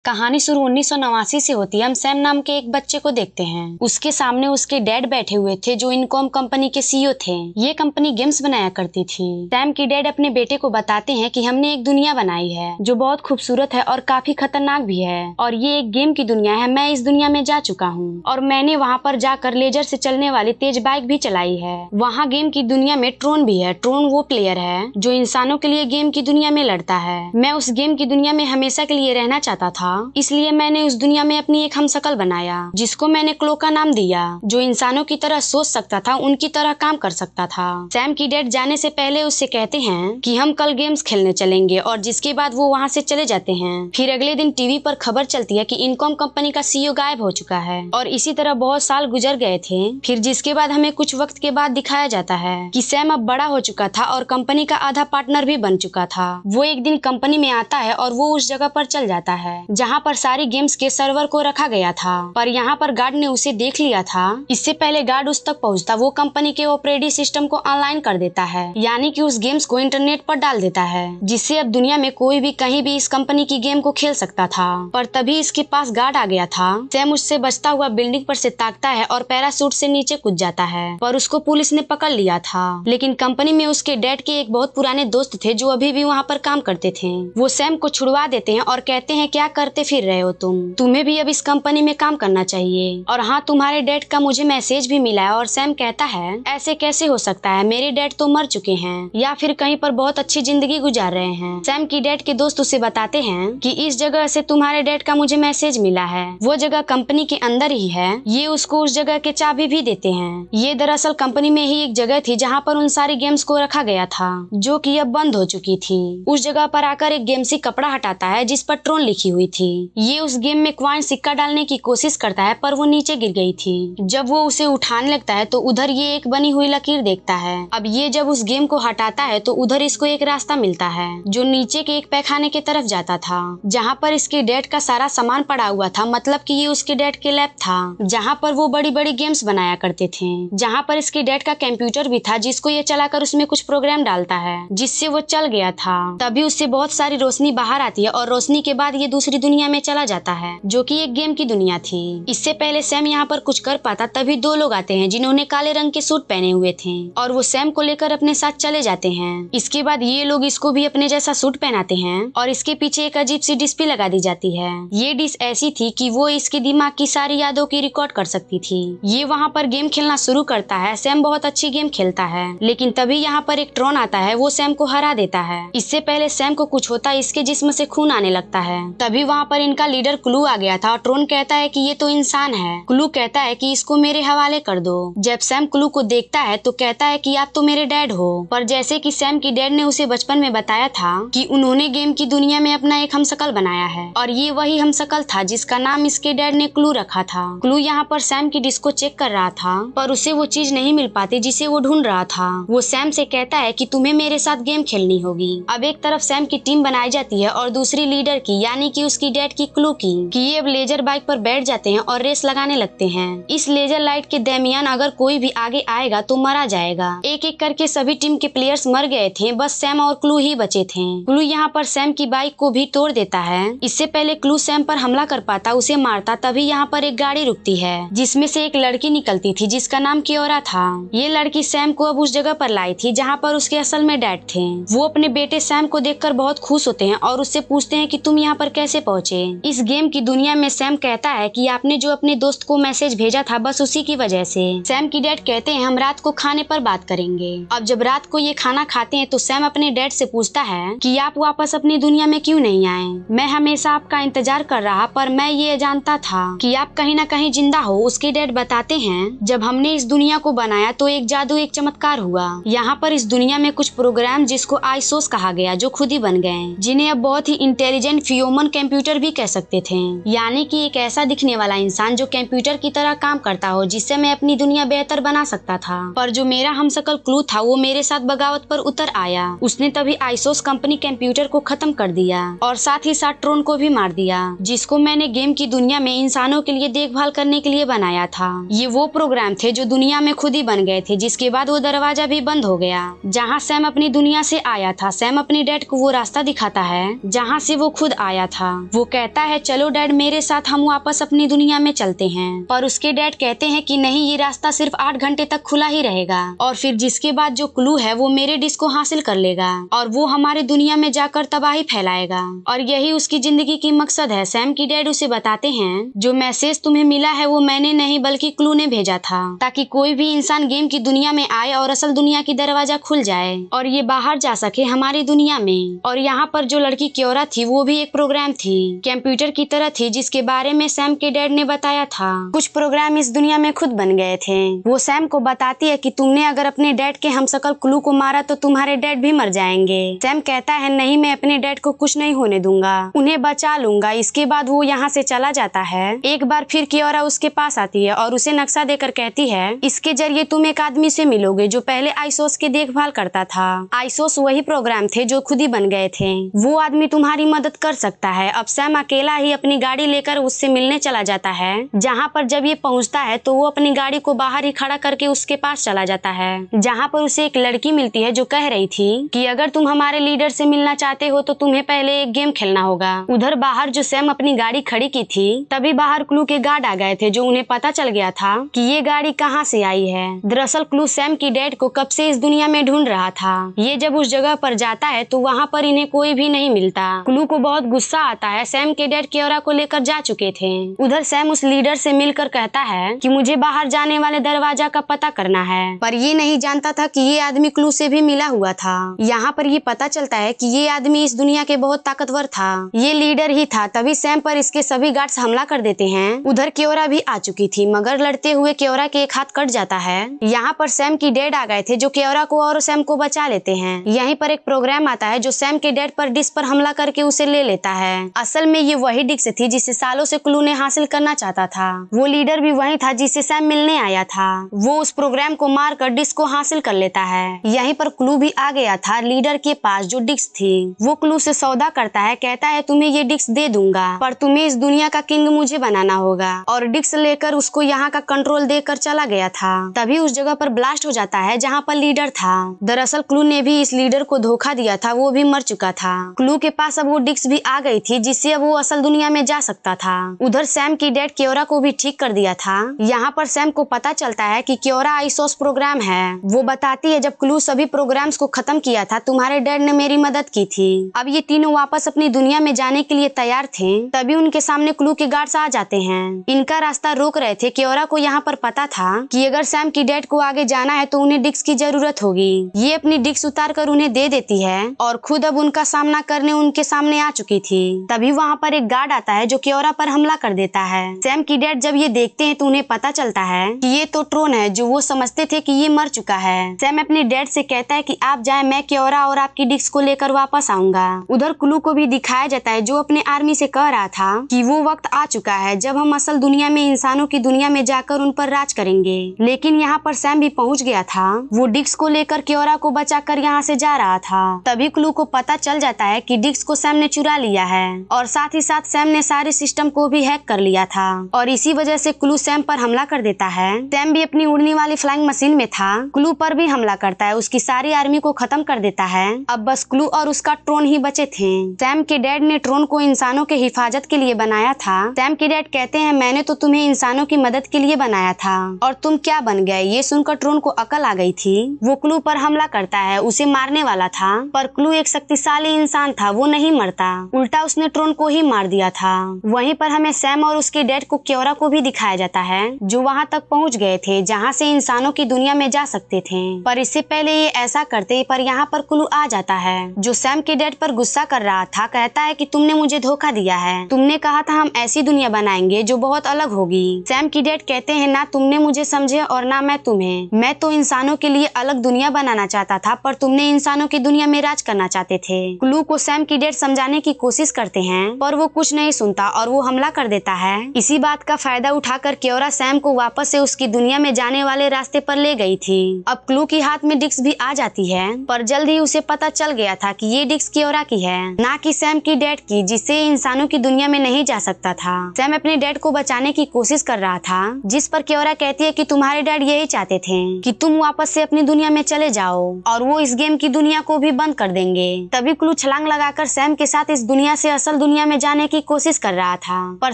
कहानी शुरू 1989 से होती है। हम सैम नाम के एक बच्चे को देखते हैं। उसके सामने उसके डैड बैठे हुए थे जो इनकॉम कंपनी के सीईओ थे। ये कंपनी गेम्स बनाया करती थी। सैम की डैड अपने बेटे को बताते हैं कि हमने एक दुनिया बनाई है जो बहुत खूबसूरत है और काफी खतरनाक भी है, और ये एक गेम की दुनिया है। मैं इस दुनिया में जा चुका हूँ और मैंने वहाँ पर जाकर लेजर से चलने वाली तेज बाइक भी चलाई है। वहाँ गेम की दुनिया में ट्रोन भी है। ट्रोन वो प्लेयर है जो इंसानों के लिए गेम की दुनिया में लड़ता है। मैं उस गेम की दुनिया में हमेशा के लिए रहना चाहता था, इसलिए मैंने उस दुनिया में अपनी एक हमशक्ल बनाया जिसको मैंने क्लो का नाम दिया, जो इंसानों की तरह सोच सकता था, उनकी तरह काम कर सकता था। सैम की डैड जाने से पहले उससे कहते हैं कि हम कल गेम्स खेलने चलेंगे, और जिसके बाद वो वहाँ से चले जाते हैं। फिर अगले दिन टीवी पर खबर चलती है कि इनकॉम कंपनी का सीईओ गायब हो चुका है, और इसी तरह बहुत साल गुजर गए थे। फिर जिसके बाद हमें कुछ वक्त के बाद दिखाया जाता है कि सैम अब बड़ा हो चुका था और कंपनी का आधा पार्टनर भी बन चुका था। वो एक दिन कंपनी में आता है और वो उस जगह पर चल जाता है जहाँ पर सारी गेम्स के सर्वर को रखा गया था, पर यहाँ पर गार्ड ने उसे देख लिया था। इससे पहले गार्ड उस तक पहुँचता, वो कंपनी के ऑपरेटिंग सिस्टम को ऑनलाइन कर देता है, यानी कि उस गेम्स को इंटरनेट पर डाल देता है, जिससे अब दुनिया में कोई भी कहीं भी इस कंपनी की गेम को खेल सकता था। पर तभी इसके पास गार्ड आ गया था। सैम उससे बचता हुआ बिल्डिंग पर से ताकता है और पैराशूट से नीचे कूद जाता है, पर उसको पुलिस ने पकड़ लिया था। लेकिन कंपनी में उसके डैड के एक बहुत पुराने दोस्त थे जो अभी भी वहाँ पर काम करते थे। वो सैम को छुड़वा देते हैं और कहते हैं क्या करते फिर रहे हो तुम्हें भी अब इस कंपनी में काम करना चाहिए, और हाँ, तुम्हारे डैड का मुझे मैसेज भी मिला है। और सैम कहता है ऐसे कैसे हो सकता है, मेरे डैड तो मर चुके हैं या फिर कहीं पर बहुत अच्छी जिंदगी गुजार रहे हैं। सैम की डैड के दोस्त उसे बताते हैं कि इस जगह से तुम्हारे डैड का मुझे मैसेज मिला है, वो जगह कंपनी के अंदर ही है। ये उसको उस जगह के चाबी भी देते हैं। ये दरअसल कंपनी में ही एक जगह थी जहाँ पर उन सारी गेम्स को रखा गया था जो कि अब बंद हो चुकी थी। उस जगह पर आकर एक गेमसी कपड़ा हटाता है जिस पर ट्रोन लिखी हुई थी। ये उस गेम में क्वाइन सिक्का डालने की कोशिश करता है, पर वो नीचे गिर गई थी। जब वो उसे उठाने लगता है तो उधर ये एक बनी हुई लकीर देखता है। अब ये जब उस गेम को हटाता है तो उधर इसको एक रास्ता मिलता है जो नीचे के एक पैखाने की तरफ जाता था, जहाँ पर इसके डैड का सारा सामान पड़ा हुआ था। मतलब कि ये उसके डैड के लैब था जहाँ पर वो बड़ी बड़ी गेम्स बनाया करते थे, जहाँ पर इसके डैड का कंप्यूटर भी था जिसको ये चलाकर उसमें कुछ प्रोग्राम डालता है जिससे वो चल गया था। तभी उससे बहुत सारी रोशनी बाहर आती है और रोशनी के बाद ये दूसरी दुनिया में चला जाता है जो कि एक गेम की दुनिया थी। इससे पहले सैम यहाँ पर कुछ कर पाता तभी दो लोग आते हैं जिन्होंने काले रंग के सूट पहने हुए थे, और वो सैम को लेकर अपने साथ चले जाते हैं। इसके बाद ये लोग इसको भी अपने जैसा सूट पहनाते हैं और इसके पीछे एक अजीब सी डिश भी लगा दी जाती है। ये डिश ऐसी थी कि वो इसके दिमाग की सारी यादों की रिकॉर्ड कर सकती थी। ये वहाँ पर गेम खेलना शुरू करता है। सैम बहुत अच्छी गेम खेलता है, लेकिन तभी यहाँ पर एक ट्रोन आता है, वो सैम को हरा देता है। इससे पहले सैम को कुछ होता है, इसके जिस्म से खून आने लगता है। तभी वहाँ पर इनका लीडर क्लू आ गया था। ट्रोन कहता है कि ये तो इंसान है। क्लू कहता है कि इसको मेरे हवाले कर दो। जब सैम क्लू को देखता है तो कहता है कि आप तो मेरे डैड हो, पर जैसे कि सैम की डैड ने उसे बचपन में बताया था कि उन्होंने गेम की दुनिया में अपना एक हमशक्ल बनाया है, और ये वही हमशक्ल था जिसका नाम इसके डैड ने क्लू रखा था। क्लू यहाँ पर सैम की डिश को चेक कर रहा था, पर उसे वो चीज नहीं मिल पाती जिसे वो ढूंढ रहा था। वो सैम से कहता है कि तुम्हें मेरे साथ गेम खेलनी होगी। अब एक तरफ सैम की टीम बनाई जाती है और दूसरी लीडर की, यानी कि उसकी डैड की क्लू की, कि ये अब लेजर बाइक पर बैठ जाते हैं और रेस लगाने लगते हैं। इस लेजर लाइट के दरमियान अगर कोई भी आगे आएगा तो मारा जाएगा। एक एक करके सभी टीम के प्लेयर्स मर गए थे, बस सैम और क्लू ही बचे थे। क्लू यहाँ पर सैम की बाइक को भी तोड़ देता है। इससे पहले क्लू सैम पर हमला कर पाता, उसे मारता, तभी यहाँ पर एक गाड़ी रुकती है जिसमें से एक लड़की निकलती थी जिसका नाम कियोरा था। ये लड़की सैम को अब उस जगह पर लाई थी जहाँ पर उसके असल में डैड थे। वो अपने बेटे सैम को देखकर बहुत खुश होते हैं और उससे पूछते हैं कि तुम यहाँ पर कैसे पहुँचे। इस गेम की दुनिया में सैम कहता है कि आपने जो अपने दोस्त को मैसेज भेजा था बस उसी की वजह से। सैम की डैड कहते हैं हम रात को खाने पर बात करेंगे। अब जब रात को ये खाना खाते हैं तो सैम अपने डैड से पूछता है कि आप वापस अपनी दुनिया में क्यों नहीं आए। मैं हमेशा आपका इंतजार कर रहा, पर मैं ये जानता था कि आप कहीं ना कहीं जिंदा हो। उसके डैड बताते हैं जब हमने इस दुनिया को बनाया तो एक जादू, एक चमत्कार हुआ। यहाँ पर इस दुनिया में कुछ प्रोग्राम जिसको आइसोस कहा गया जो खुद ही बन गए, जिन्हें अब बहुत ही इंटेलिजेंट ह्यूमन कंप्यूटर भी कह सकते थे, यानी कि एक ऐसा दिखने वाला इंसान जो कंप्यूटर की तरह काम करता हो, जिससे मैं अपनी दुनिया बेहतर बना सकता था। पर जो मेरा हमशक्ल क्लू था वो मेरे साथ बगावत पर उतर आया। उसने तभी आइसोस कंपनी कंप्यूटर को खत्म कर दिया और साथ ही साथ ट्रोन को भी मार दिया, जिसको मैंने गेम की दुनिया में इंसानों के लिए देखभाल करने के लिए बनाया था। ये वो प्रोग्राम थे जो दुनिया में खुद ही बन गए थे, जिसके बाद वो दरवाजा भी बंद हो गया जहाँ सैम अपनी दुनिया से आया था। सैम अपने डैड को वो रास्ता दिखाता है जहाँ से वो खुद आया था। वो वो कहता है चलो डैड मेरे साथ हम वापस अपनी दुनिया में चलते हैं, पर उसके डैड कहते हैं कि नहीं, ये रास्ता सिर्फ 8 घंटे तक खुला ही रहेगा और फिर जिसके बाद जो क्लू है वो मेरे डिस्क को हासिल कर लेगा और वो हमारे दुनिया में जाकर तबाही फैलाएगा और यही उसकी जिंदगी की मकसद है। सैम की डैड उसे बताते हैं जो मैसेज तुम्हें मिला है वो मैंने नहीं बल्कि क्लू ने भेजा था, ताकि कोई भी इंसान गेम की दुनिया में आए और असल दुनिया की दरवाजा खुल जाए और ये बाहर जा सके हमारी दुनिया में। और यहाँ पर जो लड़की क्योरा थी वो भी एक प्रोग्राम थी, कंप्यूटर की तरह थी, जिसके बारे में सैम के डैड ने बताया था। कुछ प्रोग्राम इस दुनिया में खुद बन गए थे। वो सैम को बताती है कि तुमने अगर अपने डैड के हमशक्ल क्लू को मारा तो तुम्हारे डैड भी मर जाएंगे। सैम कहता है नहीं, मैं अपने डैड को कुछ नहीं होने दूंगा, उन्हें बचा लूंगा। इसके बाद वो यहाँ से चला जाता है। एक बार फिर क्योरा उसके पास आती है और उसे नक्शा देकर कहती है इसके जरिए तुम एक आदमी से मिलोगे जो पहले आइसोस की देखभाल करता था। आइसोस वही प्रोग्राम थे जो खुद ही बन गए थे। वो आदमी तुम्हारी मदद कर सकता है। अब सैम अकेला ही अपनी गाड़ी लेकर उससे मिलने चला जाता है। जहाँ पर जब ये पहुँचता है तो वो अपनी गाड़ी को बाहर ही खड़ा करके उसके पास चला जाता है, जहाँ पर उसे एक लड़की मिलती है जो कह रही थी कि अगर तुम हमारे लीडर से मिलना चाहते हो तो तुम्हें पहले एक गेम खेलना होगा। उधर बाहर जो सैम अपनी गाड़ी खड़ी की थी तभी बाहर क्लू के गार्ड आ गए थे, जो उन्हें पता चल गया था कि ये गाड़ी कहाँ से आई है। दरअसल क्लू सैम की डैड को कब से इस दुनिया में ढूंढ रहा था। ये जब उस जगह पर जाता है तो वहाँ पर इन्हें कोई भी नहीं मिलता। क्लू को बहुत गुस्सा आता है। सैम के डैड क्योरा को लेकर जा चुके थे। उधर सैम उस लीडर से मिलकर कहता है कि मुझे बाहर जाने वाले दरवाजा का पता करना है, पर ये नहीं जानता था कि ये आदमी क्लू से भी मिला हुआ था। यहाँ पर ये पता चलता है कि ये आदमी इस दुनिया के बहुत ताकतवर था, ये लीडर ही था। तभी सैम पर इसके सभी गार्ड्स हमला कर देते हैं। उधर क्योरा भी आ चुकी थी, मगर लड़ते हुए क्योरा के एक हाथ कट जाता है। यहाँ पर सैम की डैड आ गए थे जो क्योरा को और सैम को बचा लेते हैं। यहीं पर एक प्रोग्राम आता है जो सैम के डैड पर डिस्क पर हमला करके उसे ले लेता है। असल में ये वही डिस्क थी जिसे सालों से क्लू ने हासिल करना चाहता था। वो लीडर भी वही था जिससे सैम मिलने आया था। वो उस प्रोग्राम को मारकर डिस्क को हासिल कर लेता है। यहीं पर क्लू भी आ गया था लीडर के पास जो डिस्क थी। वो क्लू से सौदा करता है, कहता है तुम्हें ये डिस्क दे दूंगा, पर तुम्हें इस दुनिया का किंग मुझे बनाना होगा। और डिस्क लेकर उसको यहाँ का कंट्रोल देकर चला गया था। तभी उस जगह पर ब्लास्ट हो जाता है जहाँ पर लीडर था। दरअसल क्लू ने भी इस लीडर को धोखा दिया था, वो भी मर चुका था। क्लू के पास अब वो डिस्क भी आ गई थी जिससे अब वो असल दुनिया में जा सकता था। उधर सैम की डैड क्योरा को भी ठीक कर दिया था। यहाँ पर सैम को पता चलता है कि क्योरा आइसोस प्रोग्राम है। वो बताती है जब क्लू सभी प्रोग्राम्स को खत्म किया था तुम्हारे डैड ने मेरी मदद की थी। अब ये तीनों वापस अपनी दुनिया में जाने के लिए तैयार थे। तभी उनके सामने क्लू के गार्ड्स आ जाते हैं। इनका रास्ता रोक रहे थे। क्योरा को यहाँ पर पता था कि अगर सैम की डैड को आगे जाना है तो उन्हें डिस्क की जरूरत होगी। ये अपनी डिस्क उतार कर उन्हें दे देती है और खुद अब उनका सामना करने उनके सामने आ चुकी थी। तभी वहाँ पर एक गार्ड आता है जो क्योरा पर हमला कर देता है। सैम की डैड जब ये देखते हैं तो उन्हें पता चलता है कि ये तो ट्रोन है जो वो समझते थे कि ये मर चुका है। सैम अपने डैड से कहता है कि आप जाएं, मैं क्योरा और आपकी डिस्क को लेकर वापस आऊंगा। उधर क्लू को भी दिखाया जाता है जो अपने आर्मी से कह रहा था कि वो वक्त आ चुका है जब हम असल दुनिया में इंसानों की दुनिया में जाकर उन पर राज करेंगे। लेकिन यहाँ पर सैम भी पहुँच गया था। वो डिस्क को लेकर क्योरा को बचाकर यहाँ से जा रहा था। तभी क्लू को पता चल जाता है कि डिस्क को सैम ने चुरा लिया है और साथ ही साथ सैम ने सारे सिस्टम को भी हैक कर लिया था और इसी वजह से क्लू सैम पर हमला कर देता है। सैम भी अपनी उड़ने वाली फ्लाइंग मशीन में था। क्लू पर भी हमला करता है, उसकी सारी आर्मी को खत्म कर देता है। अब बस क्लू और उसका ट्रोन ही बचे थे। सैम के डैड ने ट्रोन को इंसानों के हिफाजत के लिए बनाया था। सैम के डैड कहते हैं मैंने तो तुम्हें इंसानों की मदद के लिए बनाया था और तुम क्या बन गए। ये सुनकर ट्रोन को अकल आ गई थी। वो क्लू पर हमला करता है, उसे मारने वाला था, पर क्लू एक शक्तिशाली इंसान था, वो नहीं मरता, उल्टा उसने ट्रोन को ही मार दिया था। वहीं पर हमें सैम और उसके डैड को क्योरा को भी दिखाया जाता है जो वहां तक पहुंच गए थे जहां से इंसानों की दुनिया में जा सकते थे। पर इससे पहले ये ऐसा करते पर यहाँ पर क्लू आ जाता है जो सैम के डैड पर गुस्सा कर रहा था। कहता है कि तुमने मुझे धोखा दिया है, तुमने कहा था हम ऐसी दुनिया बनाएंगे जो बहुत अलग होगी। सैम की डैड कहते हैं ना तुमने मुझे समझे और ना मैं तुम्हें। मैं तो इंसानों के लिए अलग दुनिया बनाना चाहता था पर तुमने इंसानों की दुनिया में राज करना चाहते थे। क्लू को सैम की डैड समझाने की कोशिश करते हैं पर वो कुछ नहीं सुनता और वो हमला कर देता है। इसी बात का फायदा उठाकर क्योरा सैम को वापस से उसकी दुनिया में जाने वाले रास्ते पर ले गई थी। अब क्लू की हाथ में डिस्क भी आ जाती है पर जल्द ही उसे पता चल गया था कि ये डिस्क क्योरा की है, ना कि सैम की डैड की, जिससे इंसानों की दुनिया में नहीं जा सकता था। सैम अपने डैड को बचाने की कोशिश कर रहा था जिस पर क्योरा कहती है कि तुम्हारे डैड यही चाहते थे कि तुम वापस से अपनी दुनिया में चले जाओ और वो इस गेम की दुनिया को भी बंद कर देंगे। तभी क्लू छलांग लगाकर सैम के साथ इस दुनिया से असल दुनिया में जाने की कोशिश कर रहा था, पर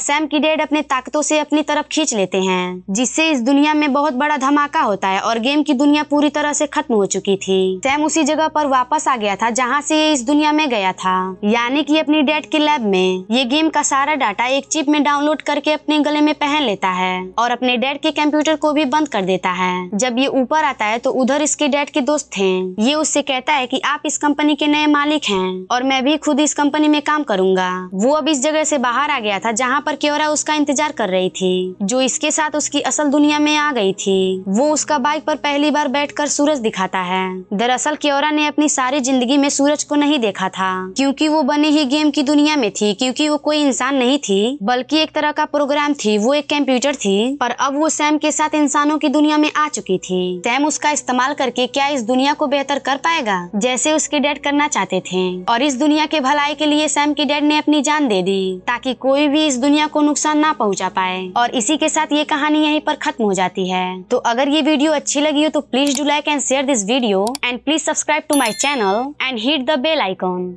सैम की डैड अपने ताकतों से अपनी तरफ खींच लेते हैं, जिससे इस दुनिया में बहुत बड़ा धमाका होता है और गेम की दुनिया पूरी तरह से खत्म हो चुकी थी। सैम उसी जगह पर वापस आ गया था जहाँ से ये इस दुनिया में गया था, यानी कि अपनी डैड के लैब में। ये गेम का सारा डाटा एक चिप में डाउनलोड करके अपने गले में पहन लेता है और अपने डैड के कंप्यूटर को भी बंद कर देता है। जब ये ऊपर आता है तो उधर इसके डैड के दोस्त थे। ये उससे कहता है कि आप इस कंपनी के नए मालिक हैं और मैं भी खुद इस कंपनी में काम करूंगा। वो अब इस जगह से बाहर आ गया था जहाँ पर क्योरा उसका इंतजार कर रही थी, जो इसके साथ उसकी असल दुनिया में आ गई थी। वो उसका बाइक पर पहली बार बैठकर सूरज दिखाता है। दरअसल क्योरा ने अपनी सारी जिंदगी में सूरज को नहीं देखा था, क्योंकि वो बनी ही गेम की दुनिया में थी, क्योंकि वो कोई इंसान नहीं थी बल्कि एक तरह का प्रोग्राम थी। वो एक कंप्यूटर थी, पर अब वो सैम के साथ इंसानों की दुनिया में आ चुकी थी। सैम उसका इस्तेमाल करके क्या इस दुनिया को बेहतर कर पाएगा, जैसे उसके डैड करना चाहते थे। और इस दुनिया के भलाई के लिए सैम की डैड ने अपनी जान दे दी, ताकि कोई भी इस दुनिया को नुकसान ना पहुंचा पाए। और इसी के साथ ये कहानी यहीं पर खत्म हो जाती है। तो अगर ये वीडियो अच्छी लगी हो तो please do like and share this video and please subscribe to my channel and hit the bell icon.